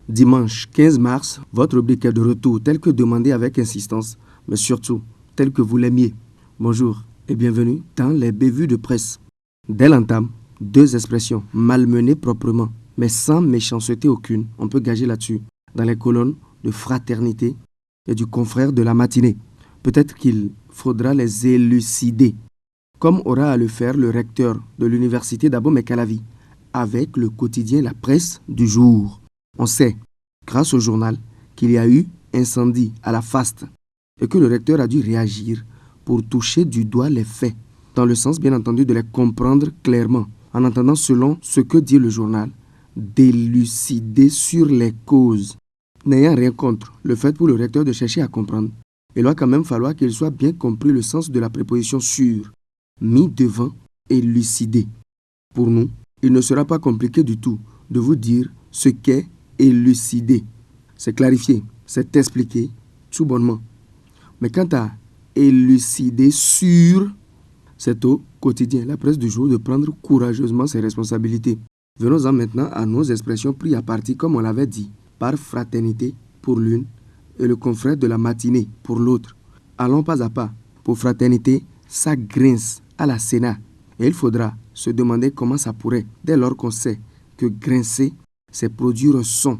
Dimanche 15 mars, votre rubrique est de retour tel que demandé avec insistance, mais surtout tel que vous l'aimiez. Bonjour et bienvenue dans les bévues de presse. Dès l'entame, deux expressions malmenées proprement, mais sans méchanceté aucune, on peut gager là-dessus, dans les colonnes de fraternité et du confrère de la matinée. Peut-être qu'il faudra les élucider, comme aura à le faire le recteur de l'université d'Abomey-Calavi, avec le quotidien La Presse du jour. On sait, grâce au journal, qu'il y a eu incendie à la Faste et que le recteur a dû réagir pour toucher du doigt les faits, dans le sens bien entendu de les comprendre clairement, en entendant selon ce que dit le journal, d'élucider sur les causes. N'ayant rien contre le fait pour le recteur de chercher à comprendre, il va quand même falloir qu'il soit bien compris le sens de la préposition sur, mis devant, élucider. Pour nous, il ne sera pas compliqué du tout de vous dire ce qu'est élucider. C'est clarifier, c'est expliquer tout bonnement. Mais quant à élucider sur, c'est au quotidien, La Presse du jour, de prendre courageusement ses responsabilités. Venons-en maintenant à nos expressions prises à partie, comme on l'avait dit, par fraternité pour l'une et le confrère de la matinée pour l'autre. Allons pas à pas. Pour fraternité, ça grince à la Sénat. Et il faudra se demander comment ça pourrait, dès lors qu'on sait que grincer, c'est produire un son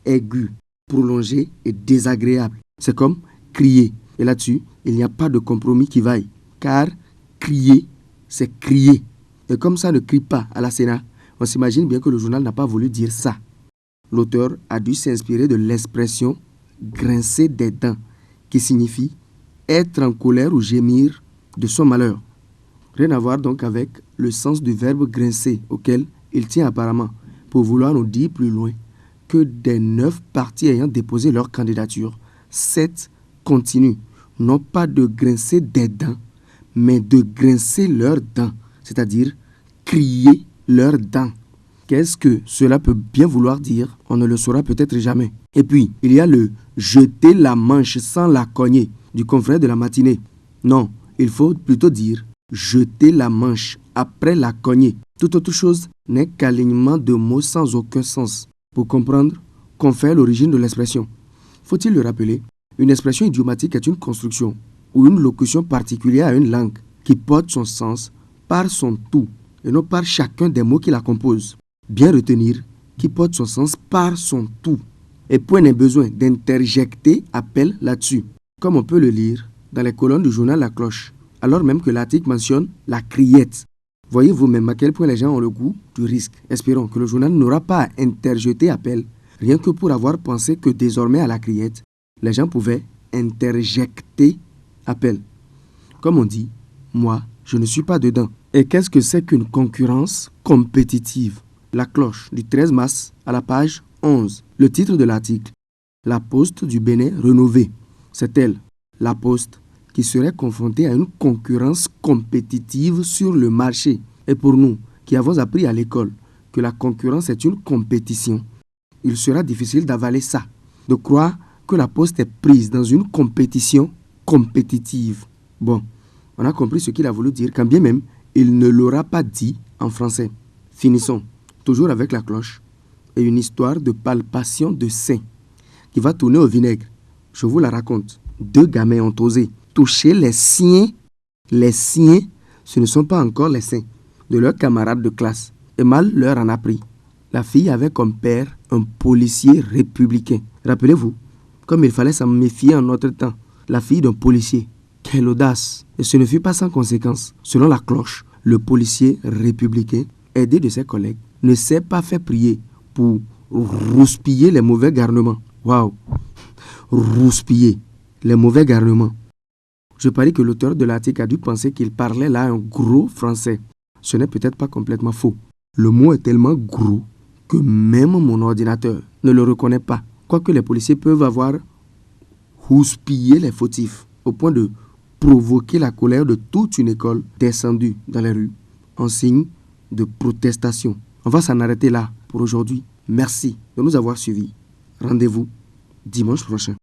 aigu, prolongé et désagréable. C'est comme crier. Et là-dessus, il n'y a pas de compromis qui vaille. Car crier, c'est crier. Et comme ça ne crie pas à la Sénat, on s'imagine bien que le journal n'a pas voulu dire ça. L'auteur a dû s'inspirer de l'expression grincer des dents, qui signifie être en colère ou gémir de son malheur. Rien à voir donc avec le sens du verbe grincer, auquel il tient apparemment, pour vouloir nous dire plus loin que des 9 partis ayant déposé leur candidature, 7 continuent, non pas de grincer des dents, mais de grincer leurs dents, c'est-à-dire crier leurs dents. Qu'est-ce que cela peut bien vouloir dire? On ne le saura peut-être jamais. Et puis, il y a le jeter la manche sans la cogner du confrère de la matinée. Non, il faut plutôt dire jeter la manche après la cogner. Toute autre chose n'est qu'alignement de mots sans aucun sens. Pour comprendre, qu'on fait l'origine de l'expression. Faut-il le rappeler? Une expression idiomatique est une construction ou une locution particulière à une langue qui porte son sens par son tout et non par chacun des mots qui la composent. Bien retenir qui porte son sens par son tout. Et point n'est besoin d'interjecter appel là-dessus, comme on peut le lire dans les colonnes du journal La Cloche, alors même que l'article mentionne la criette. Voyez vous-même à quel point les gens ont le goût du risque. Espérons que le journal n'aura pas à interjeter appel, rien que pour avoir pensé que désormais à la criette, les gens pouvaient interjecter appel. Comme on dit, moi, je ne suis pas dedans. Et qu'est-ce que c'est qu'une concurrence compétitive? La Cloche du 13 mars à la page 11. Le titre de l'article, La Poste du Bénin rénovée. C'est elle, la Poste, qui serait confrontée à une concurrence compétitive sur le marché. Et pour nous, qui avons appris à l'école que la concurrence est une compétition, il sera difficile d'avaler ça, de croire que la Poste est prise dans une compétition compétitive. Bon, on a compris ce qu'il a voulu dire, quand bien même il ne l'aura pas dit en français. Finissons, toujours avec La Cloche, et une histoire de palpation de sein qui va tourner au vinaigre. Je vous la raconte. 2 gamins ont osé toucher les siens. Les siens, ce ne sont pas encore les seins de leurs camarades de classe. Et mal leur en a pris. La fille avait comme père un policier républicain. Rappelez-vous, comme il fallait s'en méfier en notre temps. La fille d'un policier. Quelle audace! Et ce ne fut pas sans conséquence. Selon La Cloche, le policier républicain, aidé de ses collègues, ne s'est pas fait prier pour rouspiller les mauvais garnements. Waouh! Rouspiller les mauvais garnements. Je parie que l'auteur de l'article a dû penser qu'il parlait là un gros français. Ce n'est peut-être pas complètement faux. Le mot est tellement gros que même mon ordinateur ne le reconnaît pas. Quoique les policiers peuvent avoir houspillé les fautifs au point de provoquer la colère de toute une école descendue dans les rues en signe de protestation. On va s'en arrêter là pour aujourd'hui. Merci de nous avoir suivis. Rendez-vous dimanche prochain.